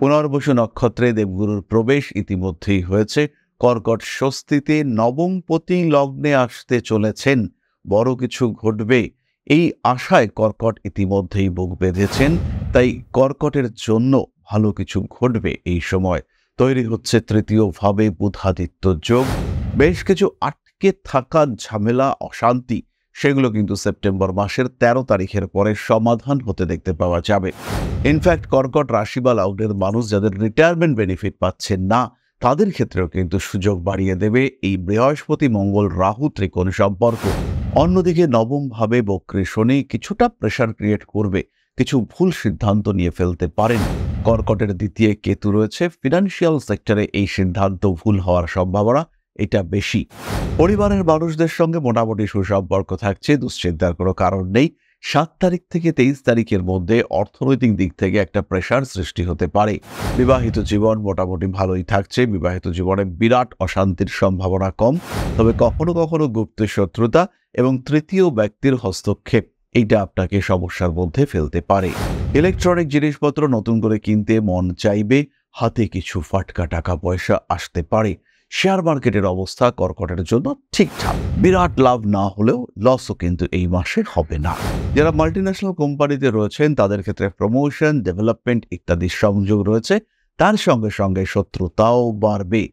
পুনর্বসু নক্ষত্রে দেবগুরুর প্রবেশ ইতিমধ্যেই হয়েছে। কর্কট স্বস্তিতে নবমপতি লগ্নে আসতে চলেছেন, বড় কিছু ঘটবে এই আশায় কর্কট ইতিমধ্যেই বুক বেঁধেছেন। তাই কর্কটের জন্য ভালো কিছু ঘটবে এই সময়। তৈরি হচ্ছে তৃতীয় ভাবে বুধাদিত্য যোগ। বেশ কিছু আটকে থাকা ঝামেলা, অশান্তি, সেগুলো কিন্তু সেপ্টেম্বর মাসের 13 তারিখের পরে সমাধান হতে দেখতে পাওয়া যাবে। ইনফ্যাক্ট কর্কট রাশি বা লগ্নের মানুষ যাদের রিটায়ারমেন্ট বেনিফিট পাচ্ছেন না, তাদের ক্ষেত্রেও কিন্তু সুযোগ বাড়িয়ে দেবে এই বৃহস্পতি মঙ্গল রাহু ত্রিকোণ সম্পর্ক। অন্যদিকে নবম ভাবে বক্রী শনি কিছুটা প্রেশার ক্রিয়েট করবে, কিছু ভুল সিদ্ধান্ত নিয়ে ফেলতে পারেন। কর্কটের দ্বিতীয় কেতু রয়েছে, ফিনান্সিয়াল সেক্টরে এই সিদ্ধান্ত ভুল হওয়ার সম্ভাবনা এটা বেশি। পরিবারের মানুষদের সঙ্গে মোটামুটি সুসম্পর্ক থাকছে, দুশ্চিন্তার কোনো কারণ নেই। 7 তারিখ থেকে 23 তারিখের মধ্যে অর্থনৈতিক দিক থেকে একটা প্রেশার সৃষ্টি হতে পারে। বিবাহিত জীবন মোটামুটি ভালোই থাকছে, বিবাহিত জীবনে বিরাট অশান্তির সম্ভাবনা কম, তবে কখনো কখনো গুপ্ত শত্রুতা এবং তৃতীয় ব্যক্তির হস্তক্ষেপ এইটা আপনাকে সমস্যার মধ্যে ফেলতে পারে। ইলেকট্রনিক জিনিসপত্র নতুন করে কিনতে মন চাইবে, হাতে কিছু ফাটকা টাকা পয়সা আসতে পারে। শেয়ার মার্কেটের অবস্থা কর্কটের জন্য ঠিকঠাক, বিরাট লাভ না হলেও লসও কিন্তু এই মাসে হবে না। যারা মাল্টিন্যাশনাল কোম্পানিতে রয়েছেন তাদের ক্ষেত্রে প্রমোশন, ডেভেলপমেন্ট ইত্যাদি সংযোগ রয়েছে, তার সঙ্গে সঙ্গে শত্রুতাও বাড়বে।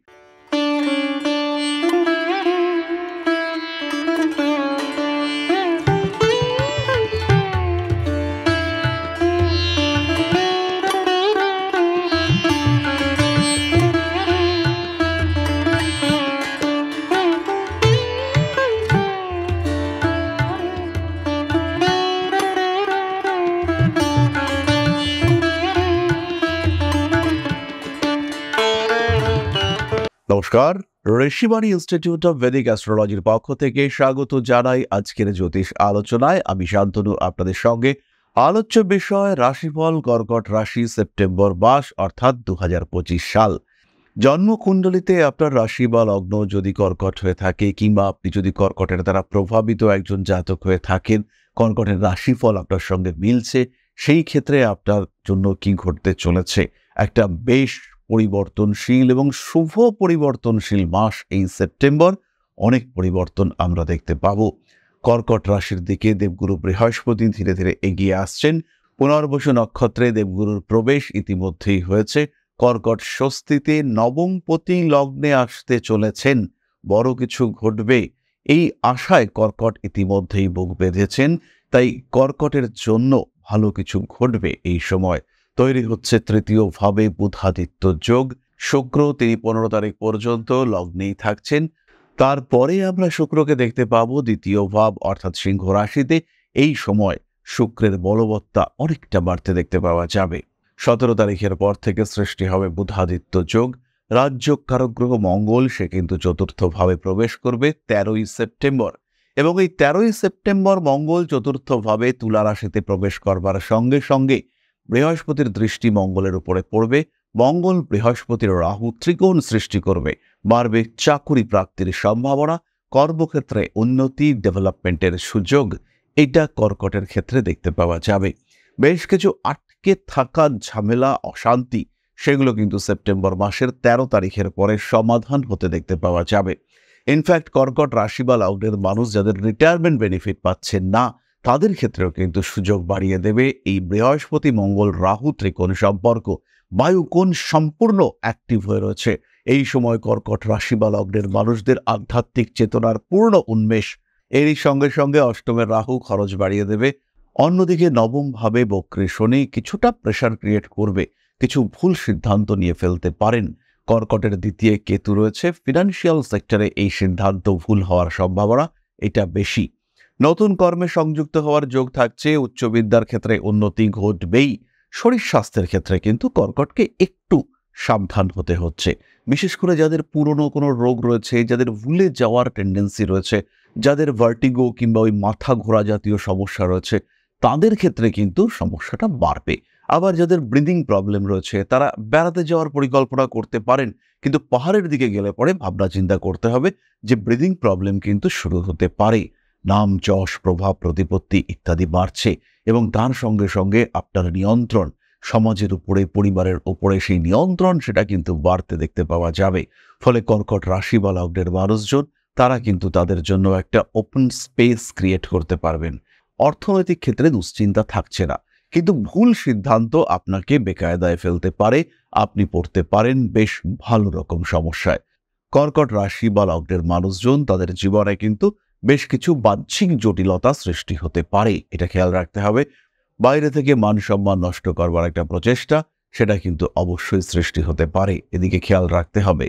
নমস্কার, ঋষিবাণী ইনস্টিটিউট অফ ভেদিক অ্যাস্ট্রোলজির পক্ষ থেকে স্বাগত জানাই আজকের জ্যোতিষ আলোচনায়। আমি শান্তনু আপনাদের সঙ্গে। আলোচ্য বিষয় রাশিফল কর্কট রাশি সেপ্টেম্বর মাস অর্থাৎ 2025 সাল। জন্মকুণ্ডলিতে আপনার রাশি বা লগ্ন যদি কর্কট হয়ে থাকে, কিংবা আপনি যদি কর্কটের দ্বারা প্রভাবিত একজন জাতক হয়ে থাকেন, কর্কটের রাশিফল আপনার সঙ্গে মিলছে, সেই ক্ষেত্রে আপনার জন্য কি ঘটতে চলেছে। একটা বেশ পরিবর্তনশীল এবং শুভ পরিবর্তনশীল মাস এই সেপ্টেম্বর। অনেক পরিবর্তন আমরা দেখতে পাব। কর্কট রাশির দিকে দেবগুরু বৃহস্পতি ধীরে ধীরে এগিয়ে আসছেন। পুনর্বসু নক্ষত্রে দেবগুরুর প্রবেশ ইতিমধ্যেই হয়েছে। কর্কট স্বস্তিতে নবমপতি লগ্নে আসতে চলেছেন, বড় কিছু ঘটবে এই আশায় কর্কট ইতিমধ্যেই বুক বেঁধেছেন। তাই কর্কটের জন্য ভালো কিছু ঘটবে এই সময়। তৈরি হচ্ছে তৃতীয় ভাবে বুধাদিত্য যোগ। শুক্র তিনি 15 তারিখ পর্যন্ত লগ্নেই থাকছেন। তারপরে আমরা শুক্রকে দেখতে পাবো দ্বিতীয় ভাব অর্থাৎ সিংহ রাশিতে। এই সময় শুক্রের বলবত্তা অনেকটা বাড়তে দেখতে পাওয়া যাবে। 17 তারিখের পর থেকে সৃষ্টি হবে বুধাদিত্য যোগ। রাজ্য কারক গ্রহ মঙ্গল সে কিন্তু চতুর্থ ভাবে প্রবেশ করবে 13ই সেপ্টেম্বর, এবং এই 13ই সেপ্টেম্বর মঙ্গল চতুর্থ ভাবে তুলা রাশিতে প্রবেশ করবার সঙ্গে সঙ্গে বৃহস্পতির দৃষ্টি মঙ্গলের উপরে পড়বে। মঙ্গল বৃহস্পতির রাহু ত্রিকোণ সৃষ্টি করবে। বাড়বে চাকুরি প্রাপ্তির সম্ভাবনা, কর্মক্ষেত্রে উন্নতি, ডেভেলপমেন্টের সুযোগ এটা কর্কটের ক্ষেত্রে দেখতে পাওয়া যাবে। বেশ কিছু আটকে থাকা ঝামেলা, অশান্তি, সেগুলো কিন্তু সেপ্টেম্বর মাসের 13 তারিখের পরে সমাধান হতে দেখতে পাওয়া যাবে। ইনফ্যাক্ট কর্কট রাশি বা লগ্নের মানুষ যাদের রিটায়ারমেন্ট বেনিফিট পাচ্ছেন না, তাদের ক্ষেত্রেও কিন্তু সুযোগ বাড়িয়ে দেবে এই বৃহস্পতি মঙ্গল রাহু ত্রিকোণ সম্পর্ক। বায়ুকোণ সম্পূর্ণ অ্যাক্টিভ হয়ে রয়েছে এই সময়। কর্কট রাশি বা লগ্নের মানুষদের আধ্যাত্মিক চেতনার পূর্ণ উন্মেষ। এরই সঙ্গে সঙ্গে অষ্টমের রাহু খরচ বাড়িয়ে দেবে। অন্যদিকে নবম ভাবে বক্রী শনি কিছুটা প্রেশার ক্রিয়েট করবে, কিছু ভুল সিদ্ধান্ত নিয়ে ফেলতে পারেন। কর্কটের দ্বিতীয় কেতু রয়েছে, ফিনান্সিয়াল সেক্টরে এই সিদ্ধান্ত ভুল হওয়ার সম্ভাবনা এটা বেশি। নতুন কর্মে সংযুক্ত হওয়ার যোগ থাকছে, উচ্চ বিদ্যার ক্ষেত্রে উন্নতি ঘটবেই। শরীর স্বাস্থ্যের ক্ষেত্রে কিন্তু কর্কটকে একটু সাবধান হতে হচ্ছে, বিশেষ করে যাদের পুরনো কোনো রোগ রয়েছে, যাদের ভুলে যাওয়ার টেন্ডেন্সি রয়েছে, যাদের ভার্টিগো কিংবা ওই মাথা ঘোরা জাতীয় সমস্যা রয়েছে, তাদের ক্ষেত্রে কিন্তু সমস্যাটা বাড়বে। আবার যাদের ব্রিদিং প্রবলেম রয়েছে তারা বেড়াতে যাওয়ার পরিকল্পনা করতে পারেন, কিন্তু পাহাড়ের দিকে গেলে পরে ভাবনা চিন্তা করতে হবে যে ব্রিদিং প্রবলেম কিন্তু শুরু হতে পারে। নাম, যশ, প্রভাব, প্রতিপত্তি ইত্যাদি বাড়ছে, এবং তার সঙ্গে সঙ্গে আপনার নিয়ন্ত্রণ, সমাজের উপরে, পরিবারের উপরে সেই নিয়ন্ত্রণ সেটা কিন্তু বাড়তে দেখতে পাওয়া যাবে। ফলে কর্কট রাশি বা লগ্নের মানুষজন তারা কিন্তু তাদের জন্য একটা ওপেন স্পেস ক্রিয়েট করতে পারবেন। অর্থনৈতিক ক্ষেত্রে দুশ্চিন্তা থাকছে না, কিন্তু ভুল সিদ্ধান্ত আপনাকে বেকায়দায় ফেলতে পারে। আপনি পড়তে পারেন বেশ ভালো রকম সমস্যায়। কর্কট রাশি বা লগ্নের মানুষজন তাদের জীবনে কিন্তু বেশ কিছু বাহ্যিক জটিলতা সৃষ্টি হতে পারে, এটা খেয়াল রাখতে হবে। বাইরে থেকে মান সম্মান নষ্ট করবার একটা প্রচেষ্টা সেটা কিন্তু অবশ্যই সৃষ্টি হতে পারে, এদিকে খেয়াল রাখতে হবে।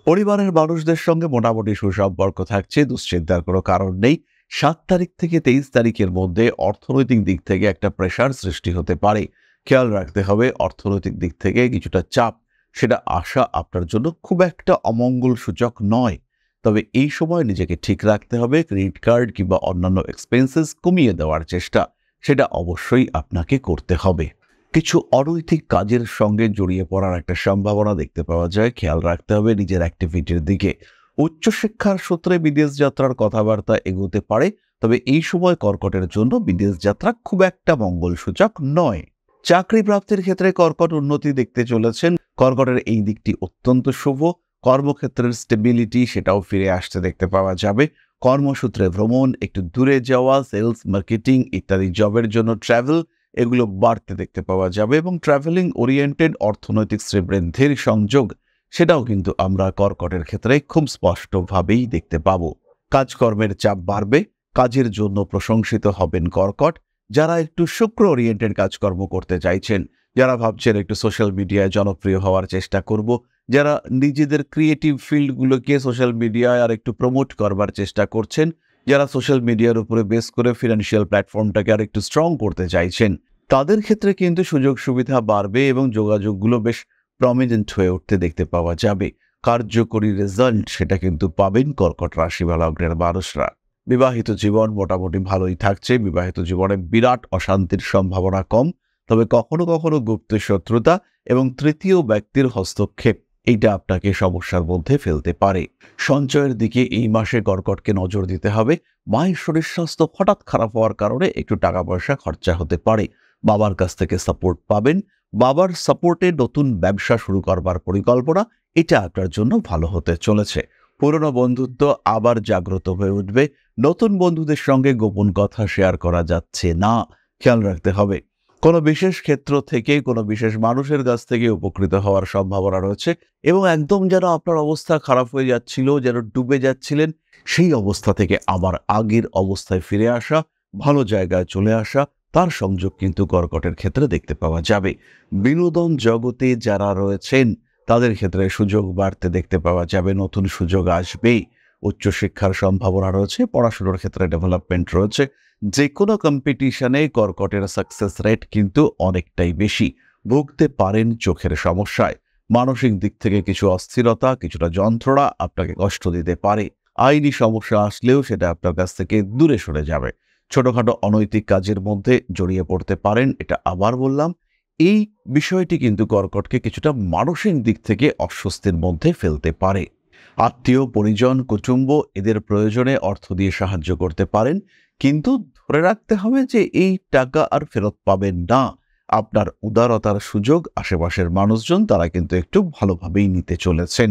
পরিবারের মানুষদের সঙ্গে মোটামুটি সুসম্পর্ক থাকছে, দুশ্চিন্তার কোনো কারণ নেই। 7 তারিখ থেকে 23 তারিখের মধ্যে অর্থনৈতিক দিক থেকে একটা প্রেশার সৃষ্টি হতে পারে। খেয়াল রাখতে হবে অর্থনৈতিক দিক থেকে কিছুটা চাপ সেটা আসা আপনার জন্য খুব একটা অমঙ্গল সূচক নয়। তবে এই সময় নিজেকে ঠিক রাখতে হবে। ক্রেডিট কার্ড কিংবা অন্যান্য এক্সপেন্সেস কমিয়ে দেওয়ার চেষ্টা সেটা অবশ্যই আপনাকে করতে হবে। কিছু অনৈতিক কাজের সঙ্গে জড়িয়ে পড়ার একটা সম্ভাবনা দেখতে পাওয়া যায়, খেয়াল রাখতে হবে নিজের অ্যাক্টিভিটির দিকে। উচ্চশিক্ষার সূত্রে বিদেশ যাত্রার কথাবার্তা এগোতে পারে, তবে এই সময় কর্কটের জন্য বিদেশ যাত্রা খুব একটা মঙ্গলসূচক নয়। চাকরি প্রাপ্তির ক্ষেত্রে কর্কট উন্নতি দেখতে চলেছেন। কর্কটের এই দিকটি অত্যন্ত শুভ। কর্মক্ষেত্রের স্টেবিলিটি সেটাও ফিরে আসতে দেখতে পাওয়া যাবে। কর্মসূত্রে ভ্রমণ, একটু দূরে যাওয়া, সেলস, মার্কেটিং ইত্যাদি জবের জন্য ট্রাভেল এগুলো বাড়তে দেখতে পাওয়া যাবে এবং ট্রাভেলিং ওরিয়েন্টেড অর্থনৈতিক শ্রীবৃদ্ধির সংযোগ সেটাও কিন্তু আমরা কর্কটের ক্ষেত্রে খুব স্পষ্টভাবেই দেখতে পাব। কাজকর্মের চাপ বাড়বে, কাজের জন্য প্রশংসিত হবেন কর্কট। যারা একটু শুক্র ওরিয়েন্টেড কাজকর্ম করতে চাইছেন, যারা ভাবছেন একটু সোশ্যাল মিডিয়ায় জনপ্রিয় হওয়ার চেষ্টা করব, যারা নিজেদের ক্রিয়েটিভ ফিল্ডগুলোকে সোশ্যাল মিডিয়ায় আর একটু প্রমোট করবার চেষ্টা করছেন, যারা সোশ্যাল মিডিয়ার উপরে বেস করে ফিনান্সিয়াল প্ল্যাটফর্মটাকে আর একটু স্ট্রং করতে চাইছেন, তাদের ক্ষেত্রে কিন্তু সুযোগ সুবিধা বাড়বে এবং যোগাযোগগুলো বেশ প্রমিনেন্ট হয়ে উঠতে দেখতে পাওয়া যাবে। কার্যকরী রেজাল্ট সেটা কিন্তু পাবেন কর্কট রাশি বা লগ্নের মানুষরা। বিবাহিত জীবন মোটামুটি ভালোই থাকছে। বিবাহিত জীবনে বিরাট অশান্তির সম্ভাবনা কম, তবে কখনো কখনো গুপ্ত শত্রুতা এবং তৃতীয় ব্যক্তির হস্তক্ষেপ এইটা আপনাকে সমস্যার মধ্যে ফেলতে পারে। সঞ্চয়ের দিকে এই মাসে কর্কটকে নজর দিতে হবে। মায়ের শরীর স্বাস্থ্য হঠাৎ খারাপ হওয়ার কারণে একটু টাকা পয়সা খরচা হতে পারে। বাবার কাছ থেকে সাপোর্ট পাবেন। বাবার সাপোর্টে নতুন ব্যবসা শুরু করবার পরিকল্পনা এটা আপনার জন্য ভালো হতে চলেছে। পুরনো বন্ধুত্ব আবার জাগ্রত হয়ে উঠবে। নতুন বন্ধুদের সঙ্গে গোপন কথা শেয়ার করা যাচ্ছে না, খেয়াল রাখতে হবে। কোনো বিশেষ ক্ষেত্র থেকে কোনো বিশেষ মানুষের কাছ থেকে উপকৃত হওয়ার সম্ভাবনা রয়েছে এবং একদম যেন আপনার অবস্থা খারাপ হয়ে যাচ্ছিল, যেন ডুবে যাচ্ছিলেন, সেই অবস্থা থেকে আবার আগের অবস্থায় ফিরে আসা, ভালো জায়গায় চলে আসা, তার সংযোগ কিন্তু কর্কটের ক্ষেত্রে দেখতে পাওয়া যাবে। বিনোদন জগতে যারা রয়েছেন তাদের ক্ষেত্রে সুযোগ বাড়তে দেখতে পাওয়া যাবে, নতুন সুযোগ আসবে। উচ্চশিক্ষার সম্ভাবনা রয়েছে, পড়াশোনার ক্ষেত্রে ডেভেলপমেন্ট রয়েছে। যে কোনো কম্পিটিশনে কর্কটের সাকসেস রেট কিন্তু অনেকটাই বেশি। ভুগতে পারেন চোখের সমস্যায়। মানসিক দিক থেকে কিছু অস্থিরতা, কিছুটা যন্ত্রণা আপনাকে কষ্ট দিতে পারে। আইনি সমস্যা আসলেও সেটা আপনার কাছ থেকে দূরে সরে যাবে। ছোটখাটো অনৈতিক কাজের মধ্যে জড়িয়ে পড়তে পারেন, এটা আবার বললাম। এই বিষয়টি কিন্তু কর্কটকে কিছুটা মানসিক দিক থেকে অস্বস্তির মধ্যে ফেলতে পারে। আত্মীয় পরিজন, কুটুম্ব এদের প্রয়োজনে অর্থ দিয়ে সাহায্য করতে পারেন, কিন্তু ধরে রাখতে হবে যে এই টাকা আর ফেরত পাবেন না। আপনার উদারতার সুযোগ আশেপাশের মানুষজন তারা কিন্তু একটু ভালোভাবেই নিতে চলেছেন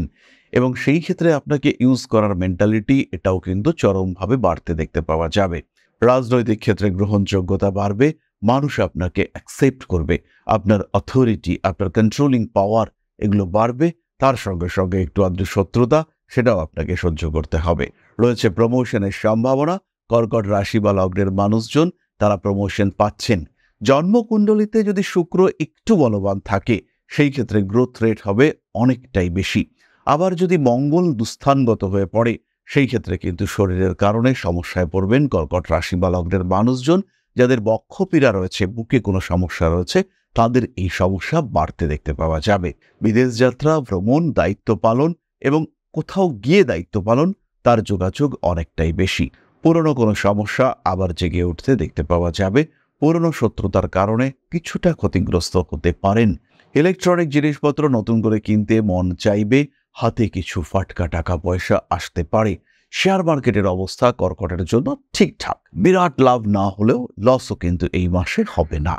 এবং সেই ক্ষেত্রে আপনাকে ইউজ করার মেন্টালিটি এটাও কিন্তু চরমভাবে বাড়তে দেখতে পাওয়া যাবে। রাজনৈতিক ক্ষেত্রে গ্রহণযোগ্যতা বাড়বে, মানুষ আপনাকে অ্যাকসেপ্ট করবে, আপনার অথরিটি, আপনার কন্ট্রোলিং পাওয়ার এগুলো বাড়বে। তার সঙ্গে সঙ্গে একটু আধটু শত্রুতা সেটাও আপনাকে সহ্য করতে হবে। রয়েছে প্রমোশনের সম্ভাবনা। কর্কট রাশি বা লগ্নের মানুষজন তারা প্রমোশন পাচ্ছেন। জন্মকুণ্ডলিতে যদি শুক্র একটু বলবান থাকে সেই ক্ষেত্রে গ্রোথ রেট হবে অনেকটাই বেশি। আবার যদি মঙ্গল দুস্থানগত হয়ে পড়ে সেই ক্ষেত্রে কিন্তু শরীরের কারণে সমস্যায় পড়বেন কর্কট রাশি বা লগ্নের মানুষজন। যাদের বক্ষপীড়া রয়েছে, বুকে কোনো সমস্যা রয়েছে, তাদের এই সমস্যা বাড়তে দেখতে পাওয়া যাবে। বিদেশ যাত্রা, ভ্রমণ, দায়িত্ব পালন এবং কোথাও গিয়ে দায়িত্ব পালন তার যোগাযোগ অনেকটাই বেশি। পুরনো কোনো সমস্যা আবার জেগে উঠতে দেখতে পাওয়া যাবে। পুরনো শত্রুতার কারণে কিছুটা ক্ষতিগ্রস্ত হতে পারেন। ইলেকট্রনিক জিনিসপত্র নতুন করে কিনতে মন চাইবে। হাতে কিছু ফাটকা টাকা পয়সা আসতে পারে। শেয়ার মার্কেটের অবস্থা কর্কটের জন্য ঠিকঠাক। বিরাট লাভ না হলেও লসও কিন্তু এই মাসে হবে না।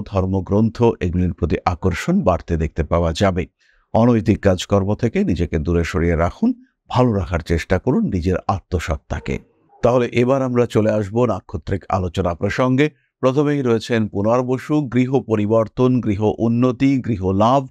ধর্মগ্রন্থ এগুলির প্রতি আকর্ষণ বাড়তে দেখতে পাওয়া যাবে। অনৈতিক কাজকর্ম থেকে নিজেকে দূরে সরিয়ে রাখুন, ভালো রাখার চেষ্টা করুন নিজের আত্মসত্তাকে। তাহলে এবার আমরা চলে আসব নাক্ষত্রিক আলোচনা প্রসঙ্গে। প্রথমেই রয়েছেন পুনর্বসু, গৃহ পরিবর্তন, গৃহ উন্নতি, গৃহ লাভ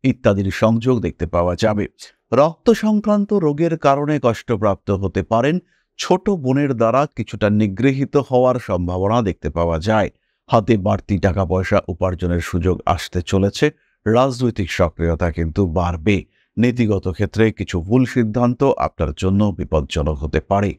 ইত্যাদির সংযোগ দেখতে পাওয়া যাবে। রক্ত সংক্রান্ত রোগের কারণে কষ্টপ্রাপ্ত হতে পারেন। ছোট বোনের দ্বারা কিছুটা নিগৃহীত হওয়ার সম্ভাবনা দেখতে পাওয়া যায়। হাতে বাড়তি টাকা পয়সা উপার্জনের সুযোগ আসতে চলেছে। রাজনৈতিক সক্রিয়তা কিন্তু বাড়বে। নীতিগত ক্ষেত্রে কিছু ভুল সিদ্ধান্ত আপনার জন্য বিপজ্জনক হতে পারে।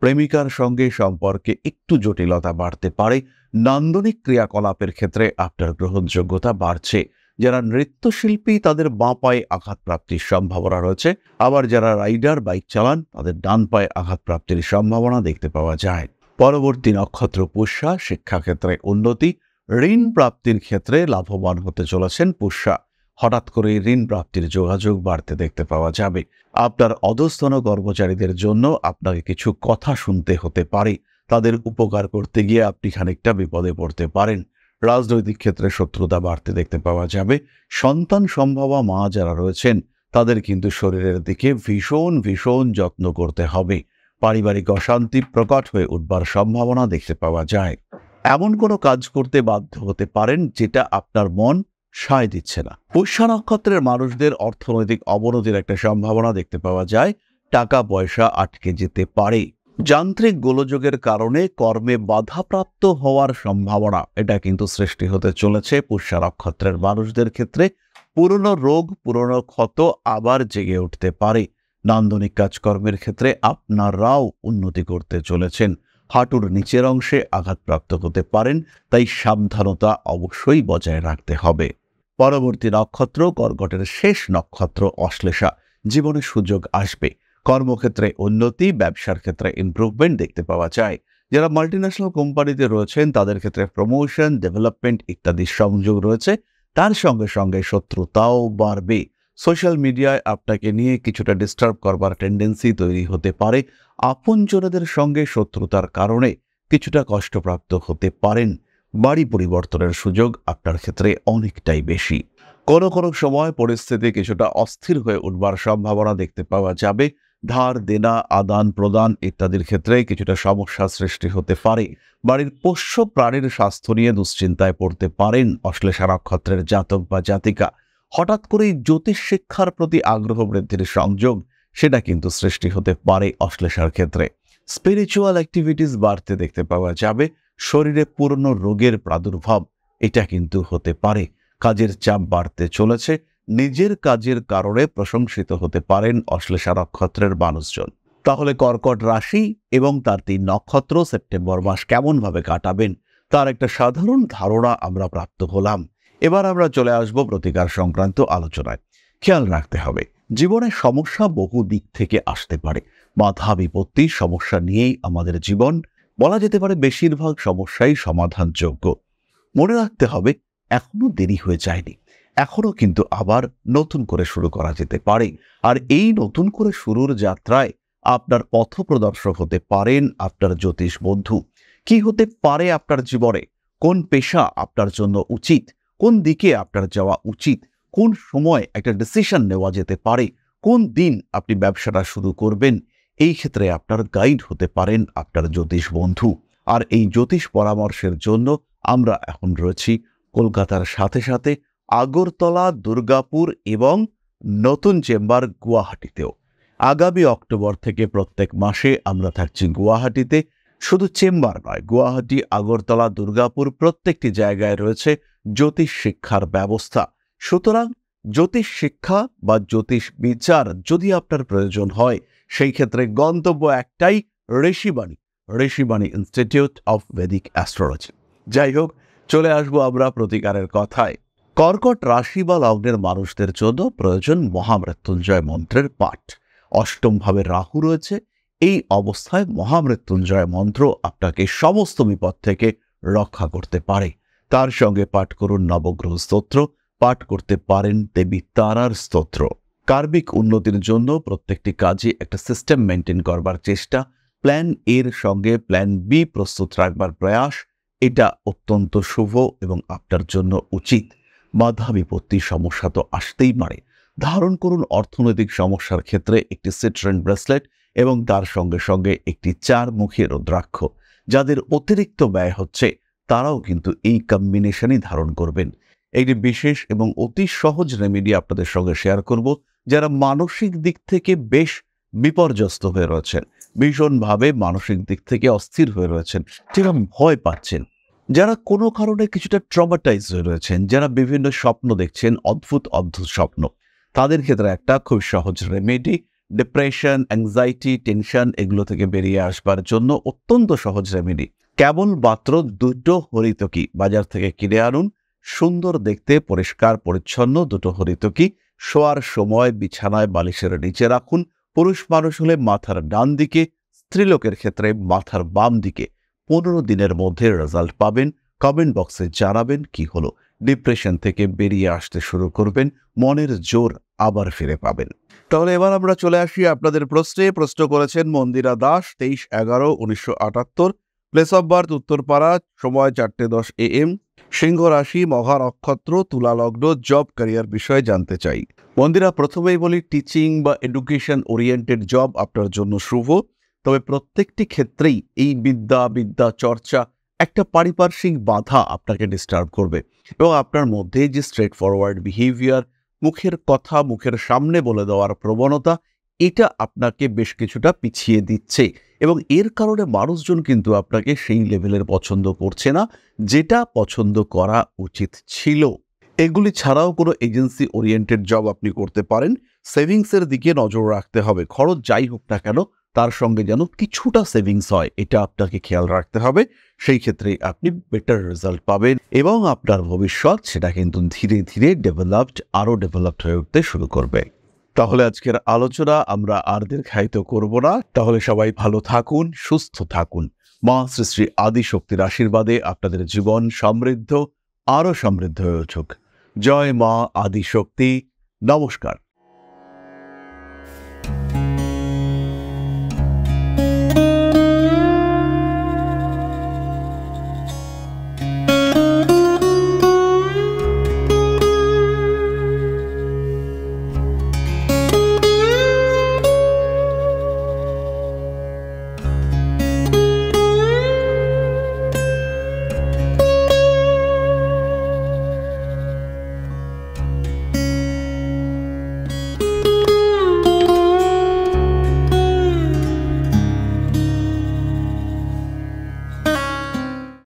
প্রেমিকার সঙ্গে সম্পর্কে একটু জটিলতা বাড়তে পারে। নান্দনিক ক্রিয়াকলাপের ক্ষেত্রে আপনার গ্রহণযোগ্যতা বাড়ছে। যারা নৃত্যশিল্পী তাদের বাঁ পায়ে আঘাতপ্রাপ্তির সম্ভাবনা রয়েছে। আবার যারা রাইডার বাইক চালান তাদের ডান পায়ে আঘাতপ্রাপ্তির সম্ভাবনা দেখতে পাওয়া যায়। পরবর্তী নক্ষত্র পুষ্যা, শিক্ষাক্ষেত্রে উন্নতি, ঋণ প্রাপ্তির ক্ষেত্রে লাভবান হতে চলেছেন পুষ্যা। হঠাৎ করে ঋণ প্রাপ্তির যোগাযোগ বাড়তে দেখতে পাওয়া যাবে। আপনার অধস্তন কর্মচারীদের জন্য আপনাকে কিছু কথা শুনতে হতে পারে। তাদের উপকার করতে গিয়ে আপনি খানিকটা বিপদে পড়তে পারেন। রাজনৈতিক ক্ষেত্রে শত্রুতা বাড়তে দেখতে পাওয়া যাবে। সন্তান সম্ভবা মা যারা রয়েছেন তাদের কিন্তু শরীরের দিকে ভীষণ যত্ন করতে হবে। পারিবারিক অশান্তি প্রকট হয়ে উঠবার সম্ভাবনা দেখতে পাওয়া যায়। এমন কোনো কাজ করতে বাধ্য হতে পারেন যেটা আপনার মন সায় দিচ্ছে না। পুষ্যা নক্ষত্রের মানুষদের অর্থনৈতিক অবনতির একটা সম্ভাবনা দেখতে পাওয়া যায়। টাকা পয়সা আটকে যেতে পারে। যান্ত্রিক গোলযোগের কারণে কর্মে বাধাপ্রাপ্ত হওয়ার সম্ভাবনা এটা কিন্তু সৃষ্টি হতে চলেছে পুষ্যা নক্ষত্রের মানুষদের ক্ষেত্রে। পুরনো রোগ, পুরনো ক্ষত আবার জেগে উঠতে পারে। নান্দনিক কাজকর্মের ক্ষেত্রে আপনারাও উন্নতি করতে চলেছেন। হাঁটুর নিচের অংশে আঘাতপ্রাপ্ত হতে পারেন, তাই সাবধানতা অবশ্যই বজায় রাখতে হবে। পরবর্তী নক্ষত্র কর্কটের শেষ নক্ষত্র অশ্লেষা। জীবনে সুযোগ আসবে। কর্মক্ষেত্রে উন্নতি, ব্যবসার ক্ষেত্রে ইমপ্রুভমেন্ট দেখতে পাওয়া যায়। যারা মাল্টিন্যাশনাল কোম্পানিতে রয়েছেন তাদের ক্ষেত্রে প্রমোশন, ডেভেলপমেন্ট ইত্যাদি সংযোগ রয়েছে। তার সঙ্গে সঙ্গে শত্রুতাও বাড়বে। সোশ্যাল মিডিয়ায় আপনাকে নিয়ে কিছুটা ডিস্টার্ব করবার টেন্ডেন্সি তৈরি হতে পারে। আপনজনদের সঙ্গে শত্রুতার কারণে কিছুটা কষ্টপ্রাপ্ত হতে পারেন। বাড়ি পরিবর্তনের সুযোগ আপনার ক্ষেত্রে অনেকটাই বেশি। কোনো সময় পরিস্থিতি কিছুটা অস্থির হয়ে উঠবার সম্ভাবনা দেখতে পাওয়া যাবে। ধার দেনা, আদান প্রদান ইত্যাদির ক্ষেত্রে কিছুটা সমস্যা সৃষ্টি হতে পারে। বাড়ির পোষ্য প্রাণীর স্বাস্থ্য নিয়ে দুশ্চিন্তায় পড়তে পারেন অশ্লেষা নক্ষত্রের জাতক বা জাতিকা। হঠাৎ করেই জ্যোতিষ শিক্ষার প্রতি আগ্রহ বৃদ্ধির সংযোগ সেটা কিন্তু সৃষ্টি হতে পারে অশ্লেষার ক্ষেত্রে। স্পিরিচুয়াল অ্যাক্টিভিটিস বাড়তে দেখতে পাওয়া যাবে। শরীরে পুরনো রোগের প্রাদুর্ভাব এটা কিন্তু হতে পারে। কাজের চাপ বাড়তে চলেছে। নিজের কাজের কারণে প্রশংসিত হতে পারেন অশ্লেষা নক্ষত্রের মানুষজন। তাহলে কর্কট রাশি এবং তার 3 নক্ষত্র সেপ্টেম্বর মাস কেমনভাবে কাটাবেন তার একটা সাধারণ ধারণা আমরা প্রাপ্ত হলাম। এবার আমরা চলে আসব প্রতিকার সংক্রান্ত আলোচনায়। খেয়াল রাখতে হবে, জীবনে সমস্যা বহু দিক থেকে আসতে পারে। বাধা বিপত্তি সমস্যা নিয়েই আমাদের জীবন। বলা যেতে পারে বেশিরভাগ সমস্যাই সমাধানযোগ্য। মনে রাখতে হবে এখনো দেরি হয়ে যায়নি। এখনো কিন্তু আবার নতুন করে শুরু করা যেতে পারে। আর এই নতুন করে শুরুর যাত্রায় আপনার পথপ্রদর্শক হতে পারেন আপনার জ্যোতিষ বন্ধু। কি হতে পারে আপনার জীবনে, কোন পেশা আপনার জন্য উচিত, কোন দিকে আপনার যাওয়া উচিত, কোন সময় একটা ডিসিশন নেওয়া যেতে পারে, কোন দিন আপনি ব্যবসাটা শুরু করবেন, এই ক্ষেত্রে আপনার গাইড হতে পারেন আপনার জ্যোতিষ বন্ধু। আর এই জ্যোতিষ পরামর্শের জন্য আমরা এখন রয়েছি কলকাতার সাথে সাথে আগরতলা, দুর্গাপুর এবং নতুন চেম্বার গুয়াহাটিতেও। আগামী অক্টোবর থেকে প্রত্যেক মাসে আমরা থাকছি গুয়াহাটিতে। শুধু চেম্বার নয়, গুয়াহাটি, আগরতলা, দুর্গাপুর প্রত্যেকটি জায়গায় রয়েছে জ্যোতিষ শিক্ষার ব্যবস্থা। সুতরাং জ্যোতিষ শিক্ষা বা জ্যোতিষ বিচার যদি আপনার প্রয়োজন হয় সেই ক্ষেত্রে গন্তব্য একটাই, Rishibani institute of Vedic astrology. যাই হোক, চলে আসবো আমরা প্রতিকারের কথায়। কর্কট রাশি বা লগ্নের মানুষদের জন্য প্রয়োজন মহামৃত্যুঞ্জয় মন্ত্রের পাঠ। অষ্টম ভাবে রাহু রয়েছে। এই অবস্থায় মহামৃত্যুঞ্জয় মন্ত্র আপনাকে সমস্ত বিপদ থেকে রক্ষা করতে পারে। তার সঙ্গে পাঠ করুন নবগ্রহ স্তোত্র, পাঠ করতে পারেন দেবী তারার স্তোত্র। কার্মিক উন্নতির জন্য প্রত্যেকটি কাজে একটা সিস্টেম মেনটেন করবার চেষ্টা, প্ল্যান এর সঙ্গে প্ল্যান বি প্রস্তুত রাখবার প্রয়াস, এটা অত্যন্ত শুভ এবং আপনার জন্য উচিত। বাধা বিপত্তির সমস্যা তো আসতেই পারে। ধারণ করুন অর্থনৈতিক সমস্যার ক্ষেত্রে একটি সিট্রেন ব্রেসলেট এবং তার সঙ্গে সঙ্গে একটি 4 মুখী রুদ্রাক্ষ। যাদের অতিরিক্ত ব্যয় হচ্ছে তারাও কিন্তু এই কম্বিনেশনই ধারণ করবেন। একটি বিশেষ এবং অতি সহজ রেমেডি আপনাদের সঙ্গে শেয়ার করব। যারা মানসিক দিক থেকে বেশ বিপর্যস্ত হয়ে রয়েছেন, ভীষণভাবে মানসিক দিক থেকে অস্থির হয়ে রয়েছেন, যারা ভয় পাচ্ছেন, যারা কোনো কারণে কিছুটা ট্রমাটাইজ হয়ে রয়েছেন, যারা বিভিন্ন স্বপ্ন দেখছেন, অদ্ভুত অদ্ভুত স্বপ্ন, তাদের ক্ষেত্রে একটা খুব সহজ রেমেডি, ডিপ্রেশন, অ্যাংজাইটি, টেনশন এগুলো থেকে বেরিয়ে আসবার জন্য অত্যন্ত সহজ রেমেডি। কেবল মাত্র 2টো হরিতকি বাজার থেকে কিনে আনুন। সুন্দর দেখতে পরিষ্কার পরিচ্ছন্ন 2টো হরিতকি শোয়ার সময় বিছানায় বালিশের নিচে রাখুন। পুরুষ মানুষ হলে মাথার ডান দিকে, স্ত্রীলোকের ক্ষেত্রে মাথার বাম দিকে। 15 দিনের মধ্যে রেজাল্ট পাবেন। কমেন্ট বক্সে জানাবেন কি হলো। ডিপ্রেশন থেকে বেরিয়ে আসতে শুরু করবেন, মনের জোর আবার ফিরে পাবেন। তাহলে এবার আমরা চলে আসি আপনাদের প্রশ্নে। প্রশ্ন করেছেন Mandira Das, 23/11/1978, place of birth Uttarpara, সময় 4:10 AM, সিংহ রাশি, মঘা নক্ষত্র, তুলা লগ্ন, জব ক্যারিয়ার বিষয়ে জানতে চাই। মন্দিরা, প্রথমেই বলি টিচিং বা এডুকেশন ওরিয়েন্টেড জব আপনার জন্য শুভ। তবে প্রত্যেকটি ক্ষেত্রেই এই বিদ্যা চর্চা একটা পারিপার্শ্বিক বাধা আপনাকে ডিস্টার্ব করবে এবং আপনার মধ্যে যে স্ট্রেট ফরওয়ার্ড বিহেভিয়ার, মুখের কথা মুখের সামনে বলে দেওয়ার প্রবণতা, এটা আপনাকে বেশ কিছুটা পিছিয়ে দিচ্ছে এবং এর কারণে মানুষজন কিন্তু আপনাকে সেই লেভেলের পছন্দ করছে না, যেটা পছন্দ করা উচিত ছিল। এগুলি ছাড়াও কোনো এজেন্সি ওরিয়েন্টেড জব আপনি করতে পারেন। সেভিংসের দিকে নজর রাখতে হবে। খরচ যাই হোক না কেন তার সঙ্গে যেন কিছুটা সেভিংস হয়, এটা আপনাকে খেয়াল রাখতে হবে। সেই ক্ষেত্রে আপনি বেটার রেজাল্ট পাবেন এবং আপনার ভবিষ্যৎ সেটা কিন্তু ধীরে ধীরে আরও ডেভেলপড হয়ে উঠতে শুরু করবে। তাহলে আজকের আলোচনা আমরা আর দীর্ঘায়িত করব না। তাহলে সবাই ভালো থাকুন, সুস্থ থাকুন। মা শ্রী শ্রী আদিশক্তির আশীর্বাদে আপনাদের জীবন সমৃদ্ধ, আরও সমৃদ্ধ হয়ে উঠুক। জয় মা আদিশক্তি। নমস্কার।